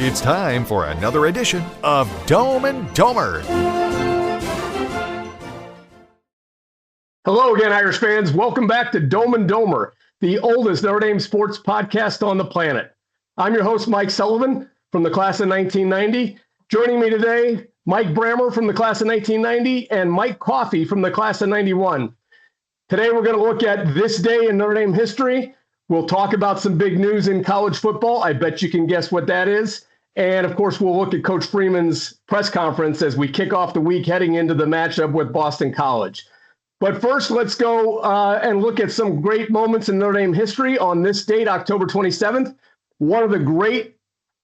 It's time for another edition of Dome and Domer. Hello again, Irish fans. Welcome back to Dome and Domer, the oldest Notre Dame sports podcast on the planet. I'm your host, Mike Sullivan from the class of 1990. Joining me today, Mike Brammer from the class of 1990 and Mike Coffey from the class of 91. Today, we're going to look at this day in Notre Dame history. We'll talk about some big news in college football. I bet you can guess what that is. And of course, we'll look at Coach Freeman's press conference as we kick off the week heading into the matchup with Boston College. But first, let's go and look at some great moments in Notre Dame history on this date, October 27th. One of the great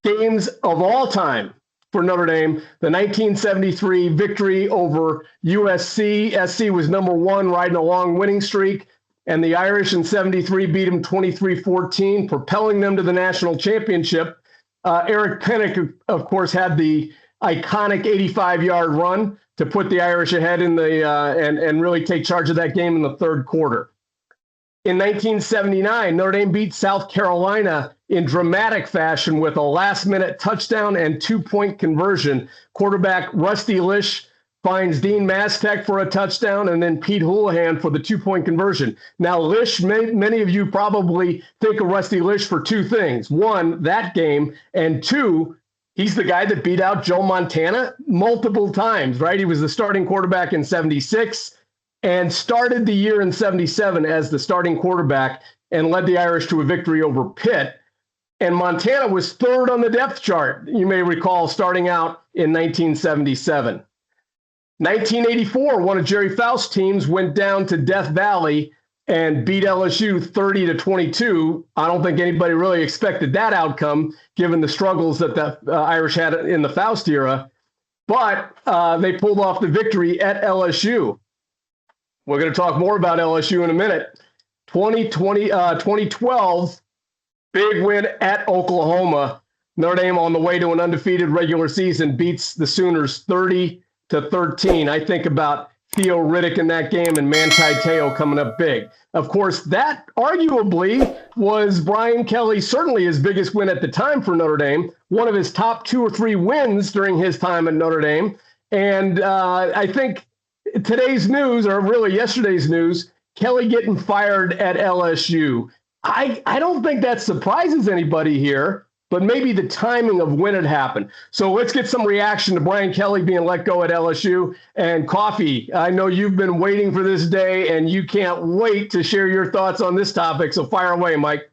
games of all time for Notre Dame, the 1973 victory over USC. SC was number one, riding a long winning streak, and the Irish in 73 beat them 23-14, propelling them to the national championship. Eric Pinnock, of course, had the iconic 85-yard run to put the Irish ahead in the and really take charge of that game in the third quarter. In 1979, Notre Dame beat South Carolina in dramatic fashion with a last-minute touchdown and two-point conversion. Quarterback Rusty Lish finds Dean Mastek for a touchdown, and then Pete Houlihan for the two-point conversion. Now, Lish, many of you probably think of Rusty Lish for two things. One, that game, and two, he's the guy that beat out Joe Montana multiple times, right? He was the starting quarterback in 76 and started the year in 77 as the starting quarterback and led the Irish to a victory over Pitt. And Montana was third on the depth chart, you may recall, starting out in 1977. 1984, one of Jerry Faust's teams went down to Death Valley and beat LSU 30-22. I don't think anybody really expected that outcome, given the struggles that the Irish had in the Faust era. But they pulled off the victory at LSU. We're going to talk more about LSU in a minute. 2012, big win at Oklahoma. Notre Dame, on the way to an undefeated regular season, beats the Sooners 30-13. I think about Theo Riddick in that game and Manti Te'o coming up big. Of course, that arguably was Brian Kelly's certainly his biggest win at the time for Notre Dame, one of his top 2 or 3 wins during his time at Notre Dame. And I think today's news, or really yesterday's news, Kelly getting fired at LSU. I don't think that surprises anybody here, but maybe the timing of when it happened. So let's get some reaction to Brian Kelly being let go at LSU. And Coffee, I know you've been waiting for this day, and you can't wait to share your thoughts on this topic. So fire away, Mike.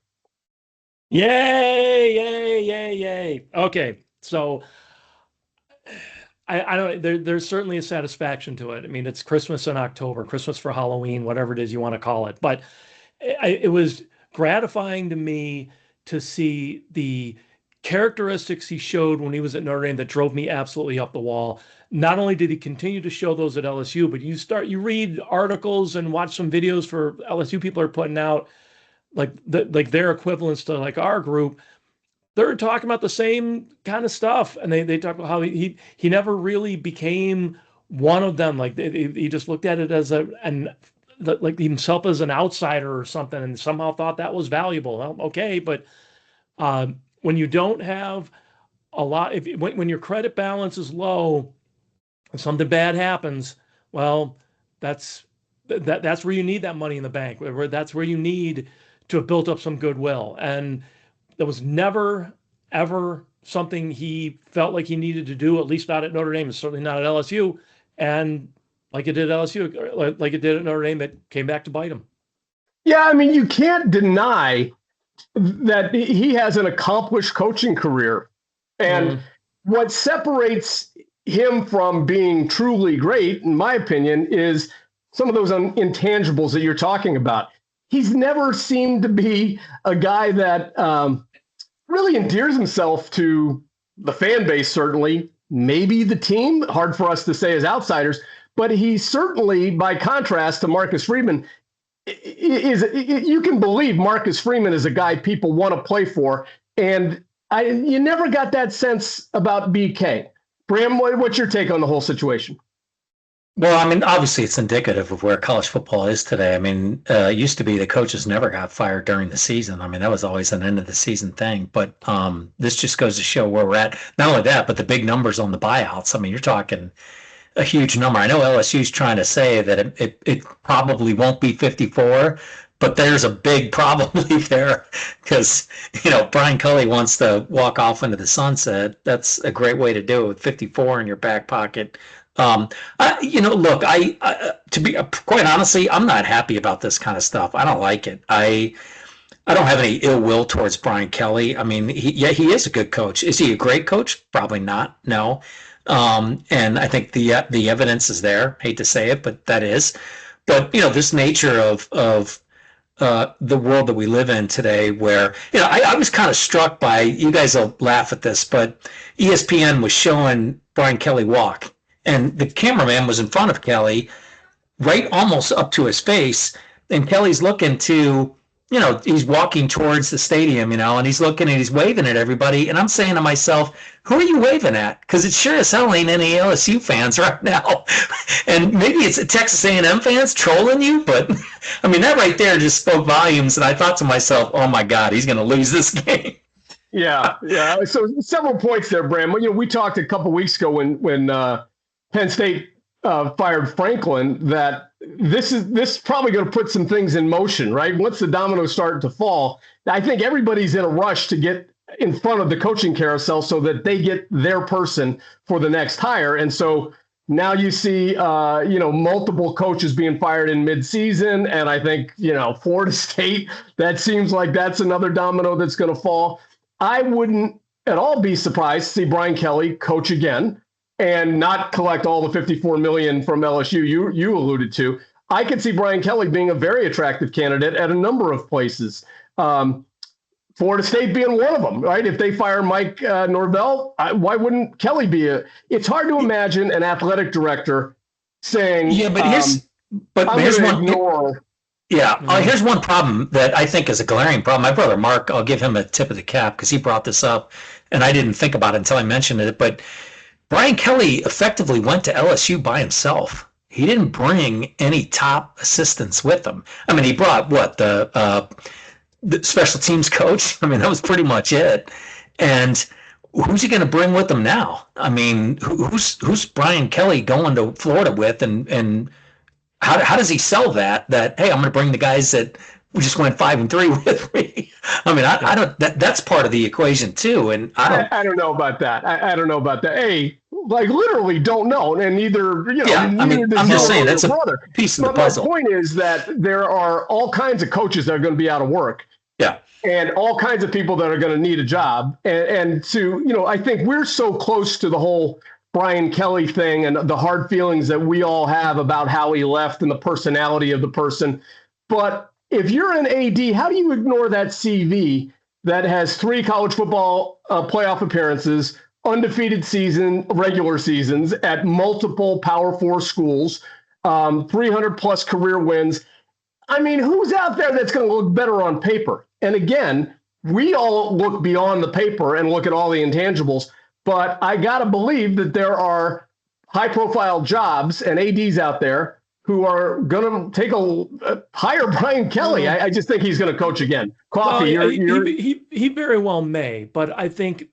Yay, yay, yay, yay. Okay, so I don't. There's certainly a satisfaction to it. I mean, it's Christmas in October, Christmas for Halloween, whatever it is you want to call it. But it was gratifying to me to see the characteristics he showed when he was at Notre Dame that drove me absolutely up the wall. Not only did he continue to show those at LSU, but you read articles and watch some videos for LSU people are putting out, like their equivalents to like our group. They're talking about the same kind of stuff, and they talk about how he never really became one of them. Like he just looked at it as like himself as an outsider or something, and somehow thought that was valuable. Well, okay, but when you don't have a lot, when your credit balance is low, and something bad happens, well, that's where you need that money in the bank. That's where you need to have built up some goodwill. And there was never, ever something he felt like he needed to do, at least not at Notre Dame, and certainly not at LSU. And like it did at LSU, like it did at Notre Dame, that came back to bite him. Yeah, I mean, you can't deny that he has an accomplished coaching career. And what separates him from being truly great, in my opinion, is some of those intangibles that you're talking about. He's never seemed to be a guy that really endears himself to the fan base, certainly, maybe the team, hard for us to say as outsiders, but he certainly, by contrast to Marcus Freeman, you can believe Marcus Freeman is a guy people want to play for. And you never got that sense about BK. Bram, what's your take on the whole situation? Well, I mean, obviously it's indicative of where college football is today. I mean, it used to be the coaches never got fired during the season. I mean, that was always an end of the season thing. But this just goes to show where we're at. Not only that, but the big numbers on the buyouts. I mean, you're talking a huge number. I know LSU's trying to say that it probably won't be 54, but there's a big probably there because, Brian Cully wants to walk off into the sunset. That's a great way to do it with 54 in your back pocket. Look, to be quite honestly, I'm not happy about this kind of stuff. I don't like it. I don't have any ill will towards Brian Kelly. I mean, he is a good coach. Is he a great coach? Probably not. No. And I think the evidence is there. Hate to say it, but that is. But this nature of the world that we live in today, where I was kind of struck by, you guys will laugh at this, but ESPN was showing Brian Kelly walk, and the cameraman was in front of Kelly, right almost up to his face, and Kelly's looking to, he's walking towards the stadium, and he's looking and he's waving at everybody. And I'm saying to myself, who are you waving at? Because it sure as hell ain't any LSU fans right now. And maybe it's Texas A&M fans trolling you, but I mean, that right there just spoke volumes. And I thought to myself, oh my God, he's going to lose this game. Yeah. So several points there, Bram. We talked a couple weeks ago when Penn State fired Franklin, that this is probably going to put some things in motion, right? Once the dominoes start to fall, I think everybody's in a rush to get in front of the coaching carousel so that they get their person for the next hire. And so now you see, multiple coaches being fired in midseason. And I think, Florida State, that seems like that's another domino that's going to fall. I wouldn't at all be surprised to see Brian Kelly coach again and not collect all the $54 million from LSU you alluded to. I could see Brian Kelly being a very attractive candidate at a number of places. Florida State being one of them, right? If they fire Mike Norvell, why wouldn't Kelly be it's hard to imagine an athletic director saying, here's one ignore. Here's one problem that I think is a glaring problem. My brother Mark, I'll give him a tip of the cap because he brought this up and I didn't think about it until I mentioned it, but Brian Kelly effectively went to LSU by himself. He didn't bring any top assistants with him. I mean, he brought the special teams coach. I mean, that was pretty much it. And who's he going to bring with him now? I mean, who's Brian Kelly going to Florida with? And how does he sell that? Hey, I'm going to bring the guys that we just went 5-3 with me. I mean, I don't. That's part of the equation too. And I don't know about that. I don't know about that. Literally don't know, and neither I'm just saying that's a piece of the puzzle. My point is that there are all kinds of coaches that are going to be out of work. Yeah. And all kinds of people that are going to need a job. And to, I think we're so close to the whole Brian Kelly thing and the hard feelings that we all have about how he left and the personality of the person. But if you're an AD, how do you ignore that CV that has 3 college football playoff appearances, undefeated regular seasons at multiple Power 4 schools, 300 plus career wins? I mean, who's out there that's going to look better on paper? And again, we all look beyond the paper and look at all the intangibles, but I got to believe that there are high profile jobs and ADs out there who are going to take a hire Brian Kelly. I just think he's going to coach again. Coffee, he very well may, but I think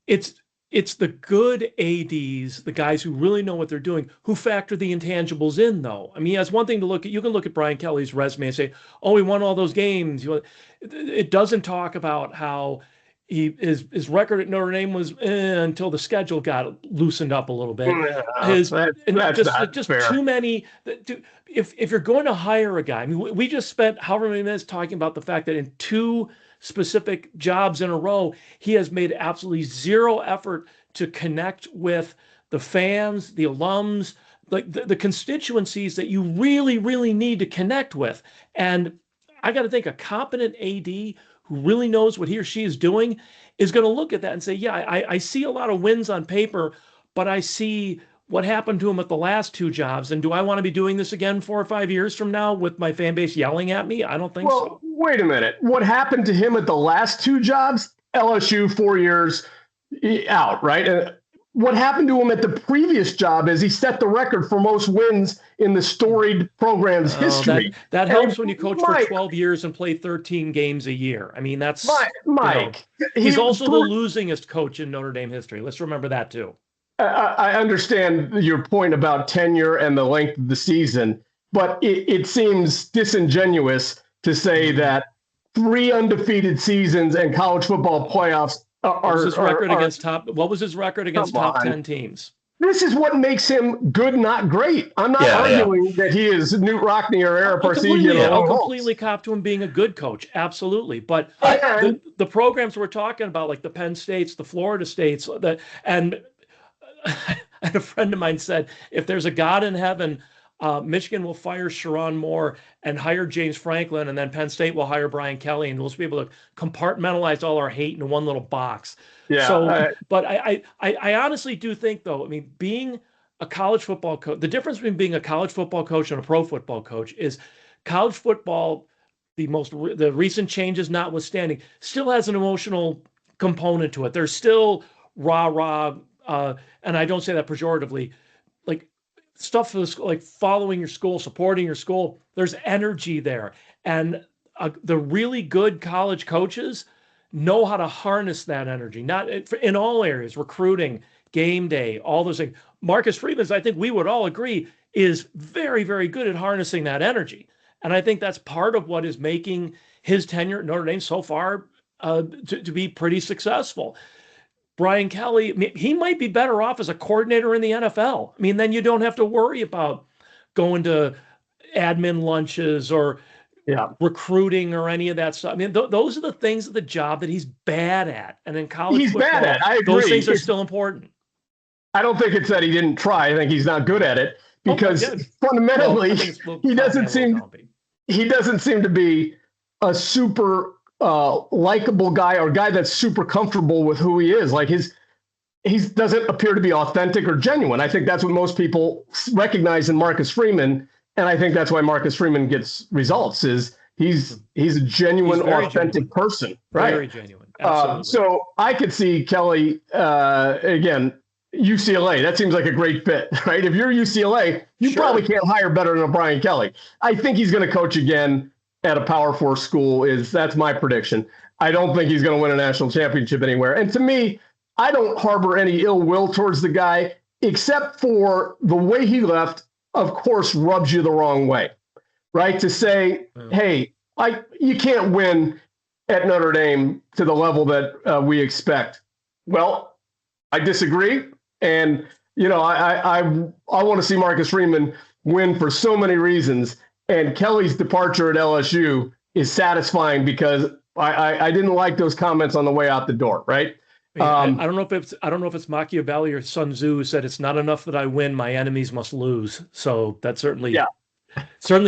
it's the good ADs, the guys who really know what they're doing, who factor the intangibles in, though. I mean, he has one thing to look at. You can look at Brian Kelly's resume and say, oh, he won all those games. It doesn't talk about how his record at Notre Dame was until the schedule got loosened up a little bit. That's just fair. Too many. If you're going to hire a guy, I mean, we just spent however many minutes talking about the fact that in 2 specific jobs in a row, he has made absolutely zero effort to connect with the fans, the alums, like the constituencies that you really, really need to connect with. And I got to think a competent AD who really knows what he or she is doing is going to look at that and say, yeah, I see a lot of wins on paper, but I see what happened to him at the last 2 jobs. And do I want to be doing this again 4 or 5 years from now with my fan base yelling at me? I don't think so. Wait a minute. What happened to him at the last 2 jobs? LSU 4 years out, right? what happened to him at the previous job is he set the record for most wins in the storied program's history. That helps when you coach for 12 years and play 13 games a year. I mean, that's Mike. He's also the losingest coach in Notre Dame history. Let's remember that too. I understand your point about tenure and the length of the season, but it seems disingenuous to say that 3 undefeated seasons and college football playoffs what was his record against top 10 teams? This is what makes him good, not great. I'm not arguing that he is Newt Rockne or Ara Parseghian. I'll completely cop to him being a good coach. Absolutely. But the programs we're talking about, like the Penn States, the Florida States, and a friend of mine said, if there's a God in heaven, Michigan will fire Sharon Moore and hire James Franklin, and then Penn State will hire Brian Kelly, and we'll be able to compartmentalize all our hate in one little box. Yeah. So, but I honestly do think, though, I mean, being a college football coach, the difference between being a college football coach and a pro football coach is college football, the recent changes notwithstanding, still has an emotional component to it. There's still rah-rah, and I don't say that pejoratively, like stuff for the school, like following your school, supporting your school. There's energy there. And the really good college coaches know how to harness that energy, not in all areas, recruiting, game day, all those things. Marcus Freeman, I think we would all agree, is very, very good at harnessing that energy. And I think that's part of what is making his tenure at Notre Dame so far to be pretty successful. Brian Kelly, he might be better off as a coordinator in the NFL. I mean, then you don't have to worry about going to admin lunches or recruiting or any of that stuff. I mean, those are the things of the job that he's bad at. And in college football, bad at. I agree. Those things are still important. I don't think it's that he didn't try. I think he's not good at it because fundamentally he doesn't seem to be a super likable guy or guy that's super comfortable with who he is. Like he doesn't appear to be authentic or genuine. I think that's what most people recognize in Marcus Freeman. And I think that's why Marcus Freeman gets results is he's a genuine, authentic person. Right. Very genuine. Absolutely. So I could see Kelly, again, UCLA. That seems like a great fit, right? If you're UCLA, you probably can't hire better than a Brian Kelly. I think he's going to coach again at a Power 4 school. That's my prediction. I don't think he's going to win a national championship anywhere. And to me, I don't harbor any ill will towards the guy, except for the way he left, of course, rubs you the wrong way, right? To say, hey, you can't win at Notre Dame to the level that we expect. Well, I disagree. And, I want to see Marcus Freeman win for so many reasons. And Kelly's departure at LSU is satisfying because I didn't like those comments on the way out the door, right? I don't know if it's Machiavelli or Sun Tzu who said it's not enough that I win, my enemies must lose. So that certainly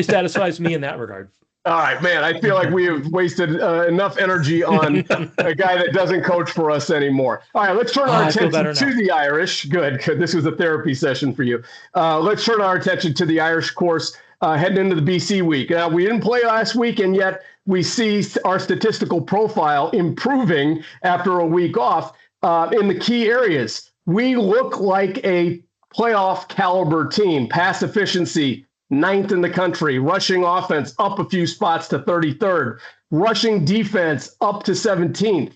satisfies me in that regard. All right, man. I feel like we have wasted enough energy on a guy that doesn't coach for us anymore. All right, let's turn our attention to the Irish. Good. This was a therapy session for you. Let's turn our attention to the Irish course heading into the BC week. Now, we didn't play last week, and yet we see our statistical profile improving after a week off in the key areas. We look like a playoff caliber team. Pass efficiency, 9th in the country. Rushing offense up a few spots to 33rd. Rushing defense up to 17th.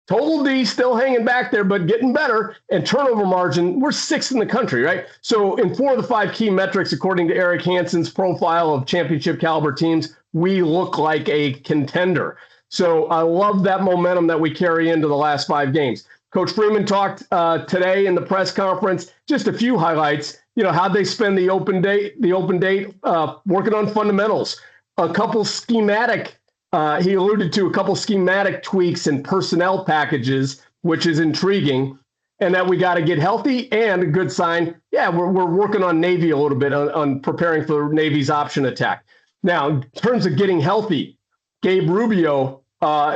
Total D still hanging back there, but getting better. And turnover margin, we're 6th in the country, right? So in 4 of the 5 key metrics, according to Eric Hansen's profile of championship caliber teams, we look like a contender. So I love that momentum that we carry into the last 5 games. Coach Freeman talked today in the press conference, just a few highlights. How'd they spend the open date, working on fundamentals, a couple schematic, he alluded to a couple schematic tweaks and personnel packages, which is intriguing, and that we got to get healthy. And a good sign, we're working on Navy a little bit on preparing for Navy's option attack. Now, in terms of getting healthy, Gabe Rubio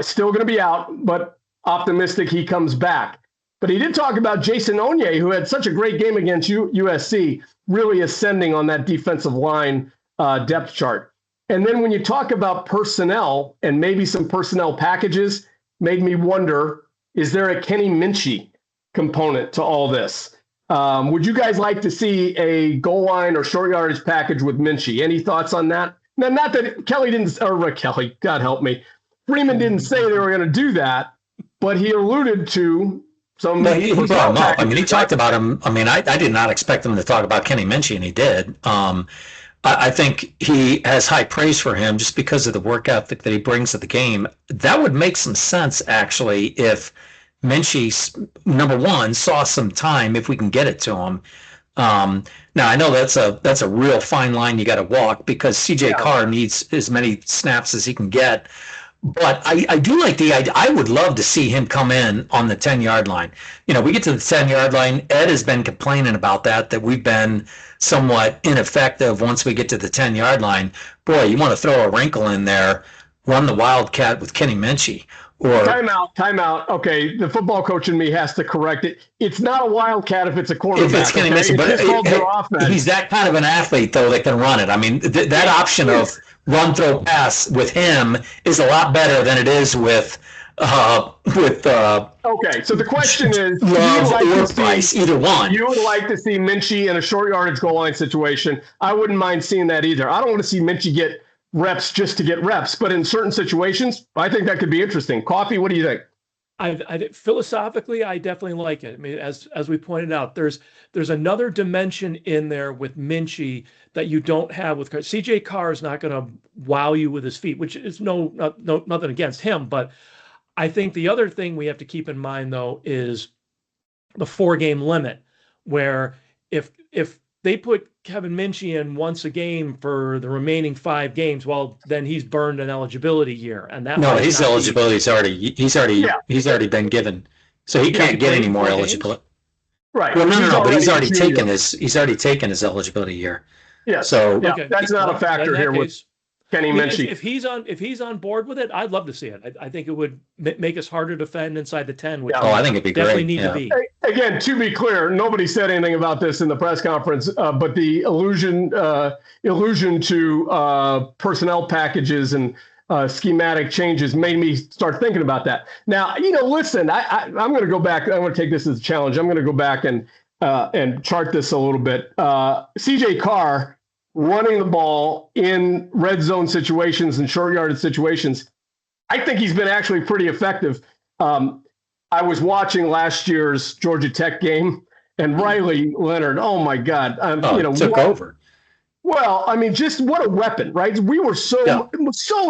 still going to be out, but optimistic he comes back. But he did talk about Jason Onye, who had such a great game against USC, really ascending on that defensive line depth chart. And then when you talk about personnel and maybe some personnel packages, made me wonder, is there a Kenny Minchey component to all this. Would you guys like to see a goal line or short yardage package with Minchie? Any thoughts on that? Now, not that Kelly, God help me, Freeman didn't say they were going to do that, but he alluded to some. No, he brought him up. I mean, he talked about him. I mean, I did not expect him to talk about Kenny Minchie, and he did. I think he has high praise for him just because of the work ethic that he brings to the game. That would make some sense, actually, if Minchie, number one, saw some time, if we can get it to him. Now, I know that's a real fine line you got to walk because C.J. Carr needs as many snaps as he can get. But I do like the idea. I would love to see him come in on the 10-yard line. You know, we get to the 10-yard line. Ed has been complaining about that we've been somewhat ineffective once we get to the 10-yard line. Boy, you want to throw a wrinkle in there, run the Wildcat with Kenny Minchie. Or Timeout. Okay, the football coach in me has to correct it. It's not a Wildcat if it's a quarterback. If it's Kenny Minchie, but he's that kind of an athlete, though, that can run it. I mean, that option of run, throw, pass with him is a lot better than it is with. Okay, so the question is, Love or Price, either one. You would like to see Minchie in a short yardage goal line situation. I wouldn't mind seeing that either. I don't want to see Minchie get reps just to get reps, but in certain situations, I think that could be interesting. Coffee, what do you think? Philosophically, I definitely like it. I mean, as we pointed out, there's another dimension in there with Minchie that you don't have with C.J. Carr. Is not going to wow you with his feet, which is nothing against him, but I think the other thing we have to keep in mind though is the 4-game limit, where if they put Kevin Minchie in once a game for the remaining 5 games, well, then he's burned an eligibility year, and that his eligibility's already been given, so he can't get any more eligibility. Right. Well, no, but he's already taken his eligibility year. Yeah. So that's not a factor here with Kenny Minchie. If he's on board with it, I'd love to see it. I think it would make us harder to defend inside the 10. Which I think it'd be definitely great. Need to be. Again, to be clear, nobody said anything about this in the press conference, but the allusion to personnel packages and schematic changes made me start thinking about that. Now, listen, I'm going to go back. I'm going to take this as a challenge. I'm going to go back and chart this a little bit. C.J. Carr running the ball in red zone situations and short yardage situations, I think he's been actually pretty effective. I was watching last year's Georgia Tech game, and Riley Leonard, oh my God. Took over. Well, I mean, just what a weapon, right? We were so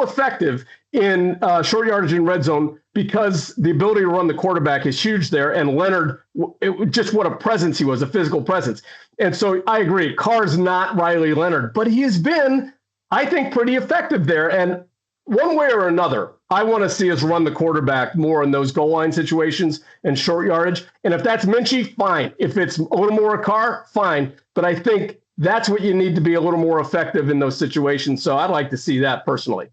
effective in short yardage in red zone because the ability to run the quarterback is huge there. And Leonard, just what a presence he was, a physical presence. And so I agree, Carr's not Riley Leonard, but he has been, I think, pretty effective there. And one way or another, I want to see us run the quarterback more in those goal line situations and short yardage. And if that's Minchie, fine. If it's a little more a Carr, fine. But I think that's what you need to be a little more effective in those situations. So I'd like to see that personally.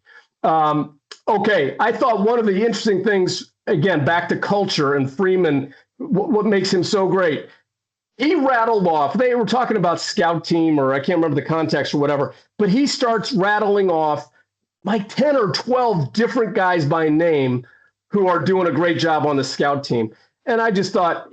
Okay, I thought one of the interesting things, again, back to culture and Freeman, what makes him so great. He rattled off, they were talking about scout team, or I can't remember the context or whatever, but he starts rattling off like 10 or 12 different guys by name who are doing a great job on the scout team. And I just thought,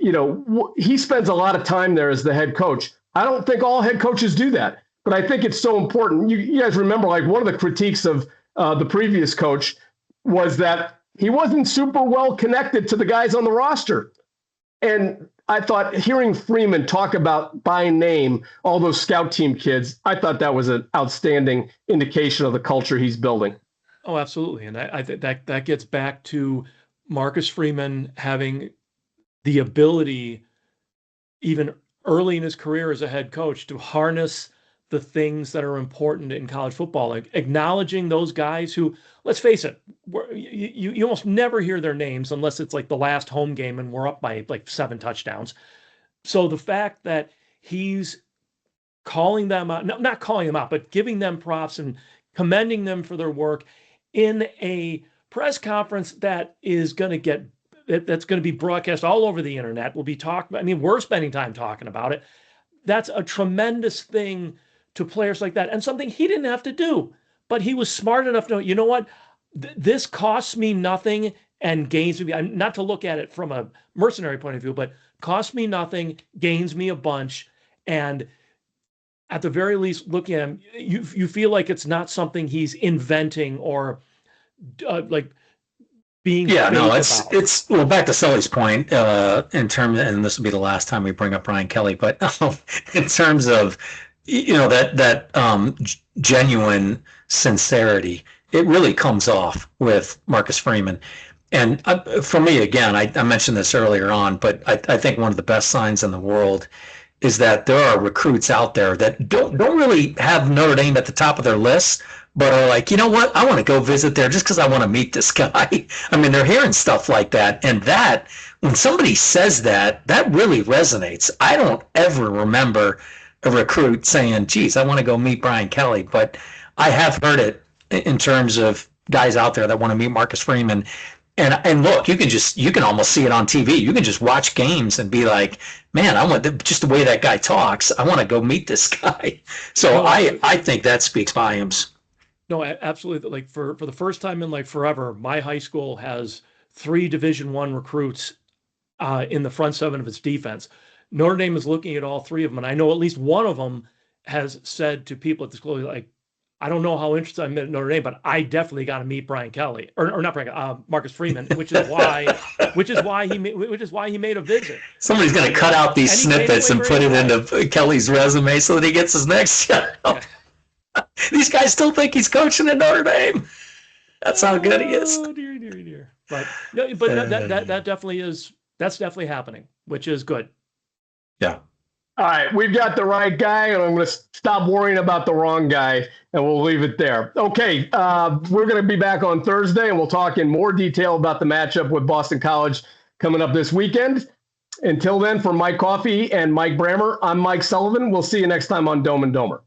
he spends a lot of time there as the head coach. I don't think all head coaches do that, but I think it's so important. You guys remember, like, one of the critiques of the previous coach was that he wasn't super well connected to the guys on the roster. And I thought hearing Freeman talk about by name all those scout team kids, I thought that was an outstanding indication of the culture he's building. Oh, absolutely. And I think that gets back to Marcus Freeman having the ability, even early in his career as a head coach, to harness the things that are important in college football, like acknowledging those guys who, let's face it, you almost never hear their names unless it's like the last home game and we're up by like 7 touchdowns. So the fact that he's calling them out, not calling them out, but giving them props and commending them for their work in a press conference that is going to get, that's going to be broadcast all over the internet. We'll be talking, I mean, we're spending time talking about it. That's a tremendous thing to players like that, and something he didn't have to do, but he was smart enough to know, you know what, this costs me nothing, and gains me, not to look at it from a mercenary point of view, but costs me nothing, gains me a bunch. And at the very least, looking at him, you feel like it's not something he's inventing or like being it's well, back to Sully's point in terms, and this will be the last time we bring up Brian Kelly, but in terms of that genuine sincerity, it really comes off with Marcus Freeman. And for me, again, I mentioned this earlier on, but I think one of the best signs in the world is that there are recruits out there that don't really have Notre Dame at the top of their list, but are like, you know what, I want to go visit there just because I want to meet this guy. I mean, they're hearing stuff like that, and that when somebody says that, that really resonates. I don't ever remember a recruit saying, geez, I want to go meet Brian Kelly, but I have heard it in terms of guys out there that want to meet Marcus Freeman. And look, you can almost see it on TV. You can just watch games and be like, man, I want just the way that guy talks. I want to go meet this guy. So I think that speaks volumes. No, absolutely. Like for the first time in like forever, my high school has 3 Division I recruits in the front 7 of its defense. Notre Dame is looking at all 3 of them, and I know at least one of them has said to people at the school, like, I don't know how interested I'm in Notre Dame, but I definitely got to meet Brian Kelly, or not Brian, Marcus Freeman, which is why he made a visit. Somebody's going to cut out these snippets and put it into Kelly's resume so that he gets his next job. Yeah. These guys still think he's coaching at Notre Dame. That's how good he is. Oh dear. But no, but that definitely is. That's definitely happening, which is good. Yeah. All right, we've got the right guy, and I'm going to stop worrying about the wrong guy, and we'll leave it there. Okay, we're going to be back on Thursday, and we'll talk in more detail about the matchup with Boston College coming up this weekend. Until then, for Mike Coffey and Mike Brammer, I'm Mike Sullivan. We'll see you next time on Dome and Domer.